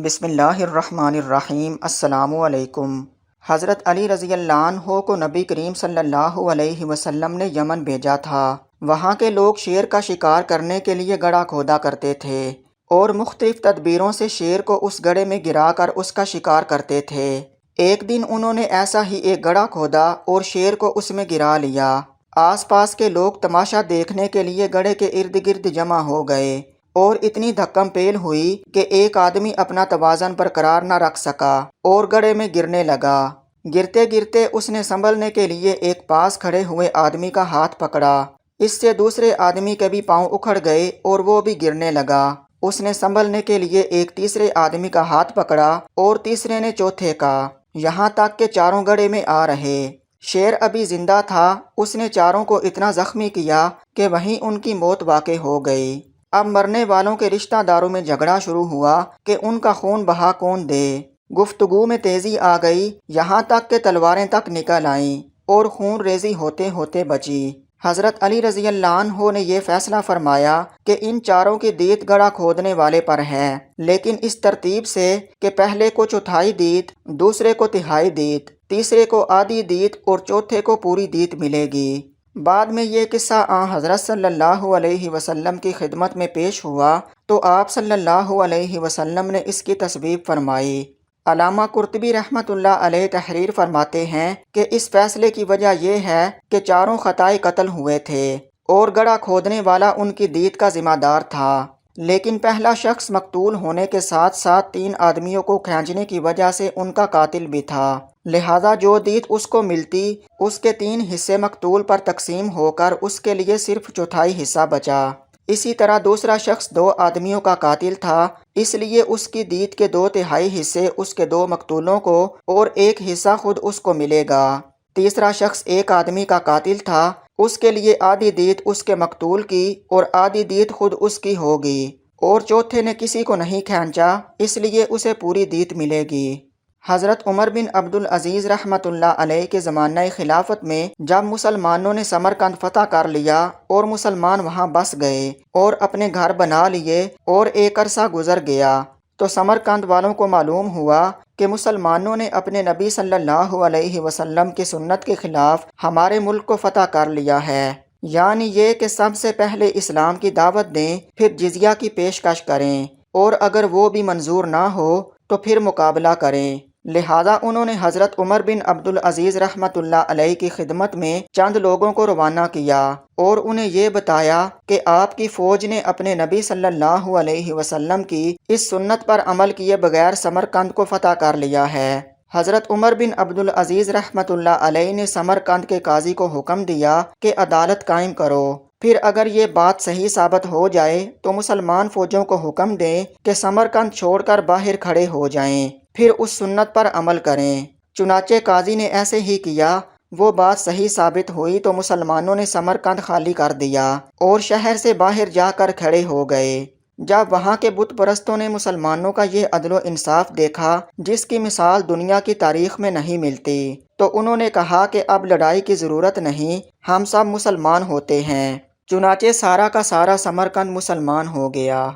بسم اللہ الرحمن الرحیم۔ السلام علیکم۔ حضرت علی رضی اللہ عنہ کو نبی کریم صلی اللہ علیہ وسلم نے یمن بھیجا تھا۔ وہاں کے لوگ شیر کا شکار کرنے کے لیے گڑھا کھودا کرتے تھے اور مختلف تدبیروں سے شیر کو اس گڑھے میں گرا کر اس کا شکار کرتے تھے۔ ایک دن انہوں نے ایسا ہی ایک گڑھا کھودا اور شیر کو اس میں گرا لیا۔ آس پاس کے لوگ تماشا دیکھنے کے لیے گڑھے کے ارد گرد جمع ہو گئے اور اتنی دھکم پیل ہوئی کہ ایک آدمی اپنا توازن برقرار نہ رکھ سکا اور گڑھے میں گرنے لگا۔ گرتے گرتے اس نے سنبھلنے کے لیے ایک پاس کھڑے ہوئے آدمی کا ہاتھ پکڑا۔ اس سے دوسرے آدمی کے بھی پاؤں اکھڑ گئے اور وہ بھی گرنے لگا۔ اس نے سنبھلنے کے لیے ایک تیسرے آدمی کا ہاتھ پکڑا اور تیسرے نے چوتھے کا، یہاں تک کہ چاروں گڑھے میں آ رہے۔ شیر ابھی زندہ تھا، اس نے چاروں کو اتنا زخمی کیا کہ وہیں ان کی موت واقع ہو گئی۔ اب مرنے والوں کے رشتہ داروں میں جھگڑا شروع ہوا کہ ان کا خون بہا کون دے۔ گفتگو میں تیزی آ گئی، یہاں تک کہ تلواریں تک نکل آئیں اور خون ریزی ہوتے ہوتے بچی۔ حضرت علی رضی اللہ عنہ نے یہ فیصلہ فرمایا کہ ان چاروں کی دیت گڑھا کھودنے والے پر ہے، لیکن اس ترتیب سے کہ پہلے کو چوتھائی دیت، دوسرے کو تہائی دیت، تیسرے کو آدھی دیت اور چوتھے کو پوری دیت ملے گی۔ بعد میں یہ قصہ حضرت صلی اللہ علیہ وسلم کی خدمت میں پیش ہوا تو آپ صلی اللہ علیہ وسلم نے اس کی تصویب فرمائی۔ علامہ قرطبی رحمۃ اللہ علیہ تحریر فرماتے ہیں کہ اس فیصلے کی وجہ یہ ہے کہ چاروں خطائے قتل ہوئے تھے اور گڑھا کھودنے والا ان کی دیت کا ذمہ دار تھا، لیکن پہلا شخص مقتول ہونے کے ساتھ ساتھ 3 آدمیوں کو کھینچنے کی وجہ سے ان کا قاتل بھی تھا، لہذا جو دیت اس کو ملتی اس کے 3 حصے مقتول پر تقسیم ہو کر اس کے لیے صرف چوتھائی حصہ بچا۔ اسی طرح دوسرا شخص 2 آدمیوں کا قاتل تھا، اس لیے اس کی دیت کے 2 تہائی حصے اس کے 2 مقتولوں کو اور 1 حصہ خود اس کو ملے گا۔ تیسرا شخص 1 آدمی کا قاتل تھا، اس کے لیے آدھی دیت اس کے مقتول کی اور آدھی دیت خود اس کی ہوگی، اور چوتھے نے کسی کو نہیں کھینچا، اس لیے اسے پوری دیت ملے گی۔ حضرت عمر بن عبدالعزیز رحمۃ اللہ علیہ کے زمانہ خلافت میں جب مسلمانوں نے سمرقند فتح کر لیا اور مسلمان وہاں بس گئے اور اپنے گھر بنا لیے اور ایک عرصہ گزر گیا تو سمرقند والوں کو معلوم ہوا کہ مسلمانوں نے اپنے نبی صلی اللہ علیہ وسلم کی سنت کے خلاف ہمارے ملک کو فتح کر لیا ہے، یعنی یہ کہ سب سے پہلے اسلام کی دعوت دیں، پھر جزیہ کی پیشکش کریں، اور اگر وہ بھی منظور نہ ہو تو پھر مقابلہ کریں۔ لہذا انہوں نے حضرت عمر بن عبدالعزیز رحمۃ اللہ علیہ کی خدمت میں چند لوگوں کو روانہ کیا اور انہیں یہ بتایا کہ آپ کی فوج نے اپنے نبی صلی اللہ علیہ وسلم کی اس سنت پر عمل کیے بغیر سمرقند کو فتح کر لیا ہے۔ حضرت عمر بن عبدالعزیز رحمۃ اللہ علیہ نے سمرقند کے قاضی کو حکم دیا کہ عدالت قائم کرو، پھر اگر یہ بات صحیح ثابت ہو جائے تو مسلمان فوجوں کو حکم دیں کہ سمرقند چھوڑ کر باہر کھڑے ہو جائیں، پھر اس سنت پر عمل کریں۔ چنانچہ قاضی نے ایسے ہی کیا، وہ بات صحیح ثابت ہوئی تو مسلمانوں نے سمرقند خالی کر دیا اور شہر سے باہر جا کر کھڑے ہو گئے۔ جب وہاں کے بت پرستوں نے مسلمانوں کا یہ عدل و انصاف دیکھا جس کی مثال دنیا کی تاریخ میں نہیں ملتی، تو انہوں نے کہا کہ اب لڑائی کی ضرورت نہیں، ہم سب مسلمان ہوتے ہیں۔ چنانچہ سارا کا سارا سمرقند مسلمان ہو گیا۔